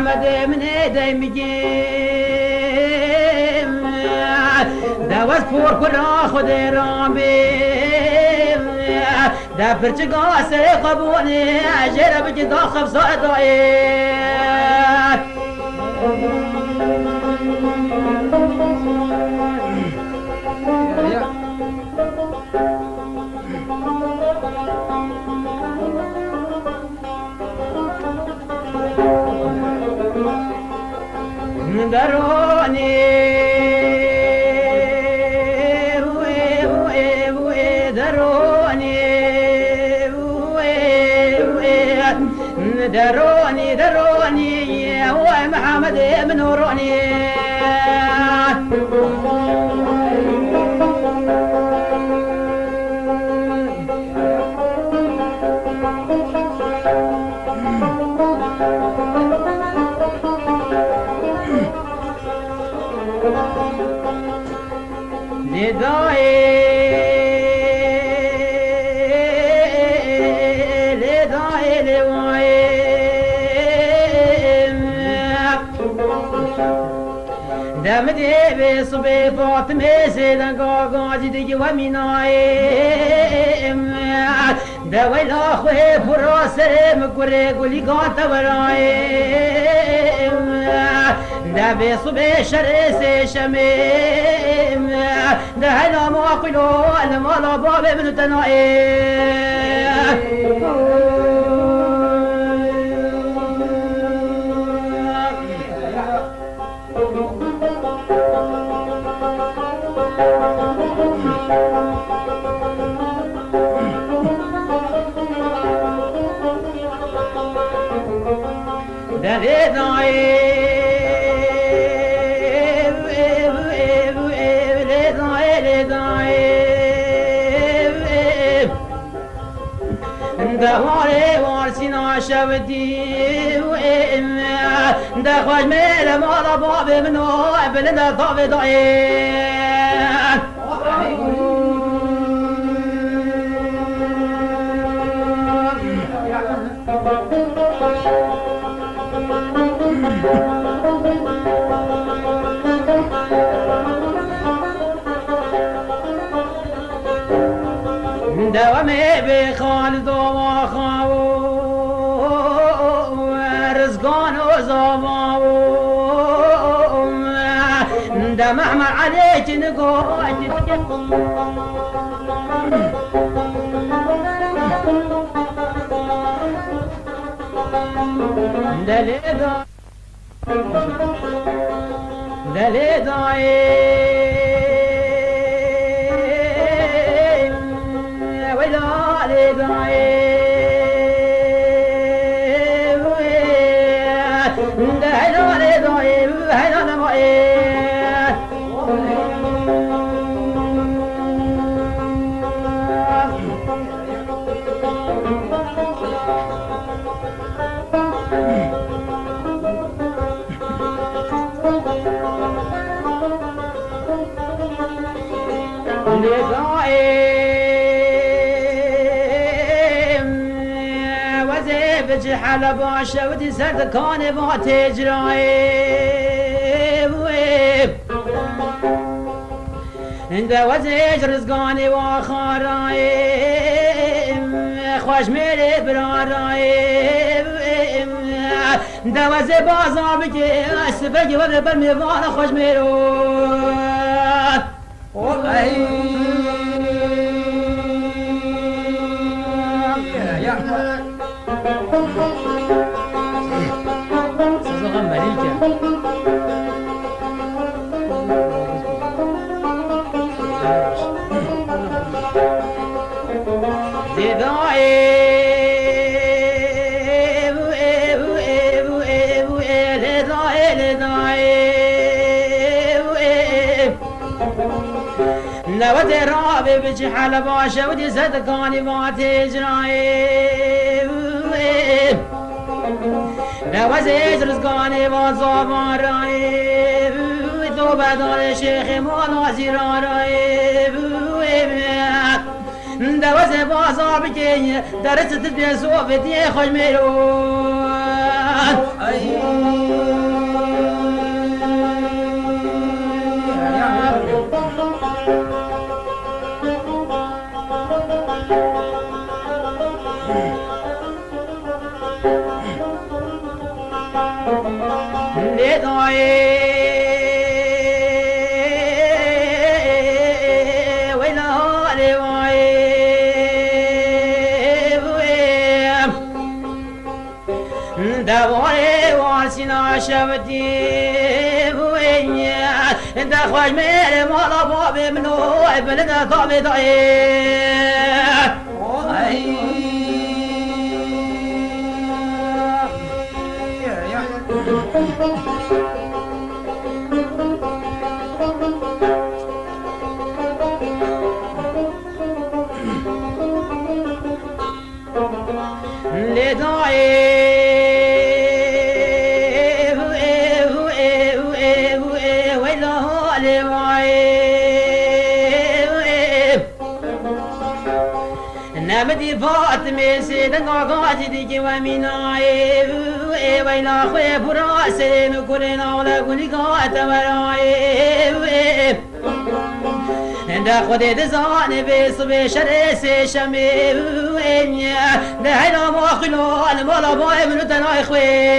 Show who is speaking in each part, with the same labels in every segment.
Speaker 1: محمد من دايم جيم دواز فور كل خد رامي دا فرتقا سيقبوني عجل بجي ضخف صدعي دروني دروني دروني هو محمد من وروني دمدي بصبي فاطمة سيدان قاقاجي دي ومنايم دويل أخوي فراسر مكوري قولي قاتا ورايم دبي صبي شرسي شميم دهنا ما قلو أنا مالا بابي من تنائم دهواري وارسينا شودي ده خواج ميل مالا بابي منو بلنده طابي ضعين دوامي بخالد وخاو رزقان وزماو دمعم عليك نقول دليداي حلب عشودي سرد كان ما تجراي عند وزيج رزقاني وخاراي خوش ميري براراي دوازي بازار بكي اسبقي وقبل ميوان خوش ميرو صغم مليكة نودي رابي بجي حلب عشودي صدقاني ما تجراي نوزيج رزقاني وزامان راي توبة دار شيخ مولا زيران راي دوزي بازار بكي درست تدبي صوفتي خوش ميرون دواري وارسنا شبتي وينيا انت خوش ميري مالا بابي منو ابن طابي ضعيف نبدي فاطمة سيدنا قاعد ديك ومناي ويلا خوي براسي مكورنا ولا قولي قاعد وراي عند خودي دزاني بيصبي شريسي شمي وينيا دهينا ما خلو المالا باي منو تناي خوي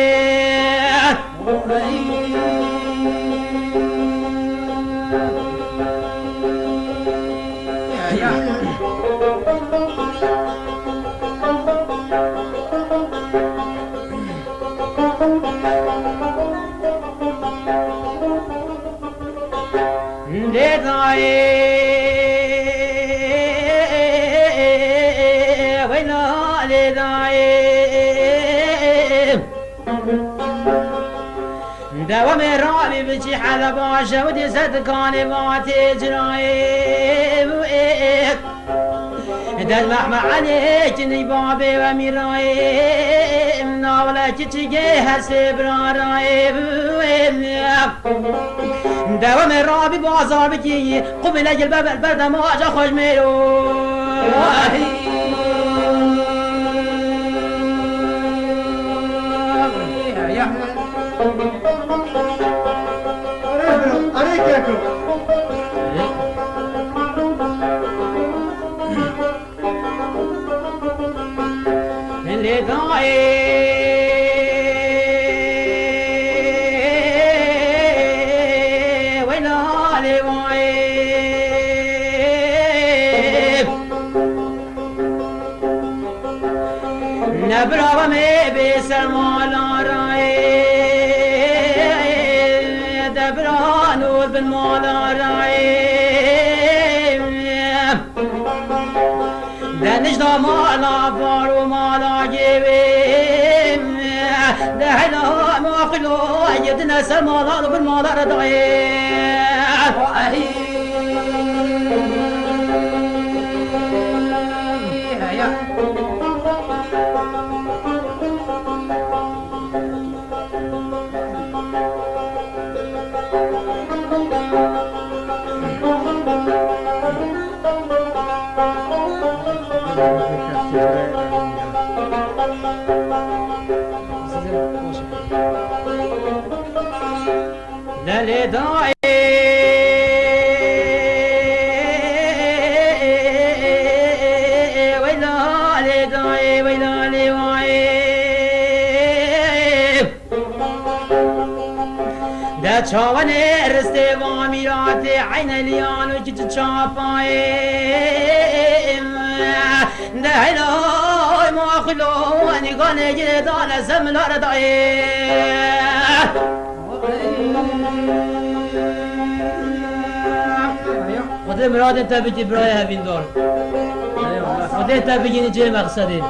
Speaker 1: دوام رابي بجي حدا باشا ودي صدقاني ما تجراي دلمح عليك اني بابي وميراي مناولة تجي هسي براراي دوام رابي بازار بجي قبل اجل باب البرد ما اجا خوش ميرو
Speaker 2: عليك يا كل
Speaker 1: اللي ضايع ويلا لي وايب نبرا ومي بسلمان دبرانو بالمالا رايم دنش دا مالا بارو مالا جيبيم دهنا ماخلو يدنا سمالا بالمالا ردايم للي ضايع ويلا لي ضايع ويلا لي وايب دا تشاوني رستي واميراتي عين اليان وجيت تشابايم دا هلاي ما خلو اني غاني جدانا زملا ضايع خود مراد انت بجي براي هفين دور خود انت بجي نجي مقصدين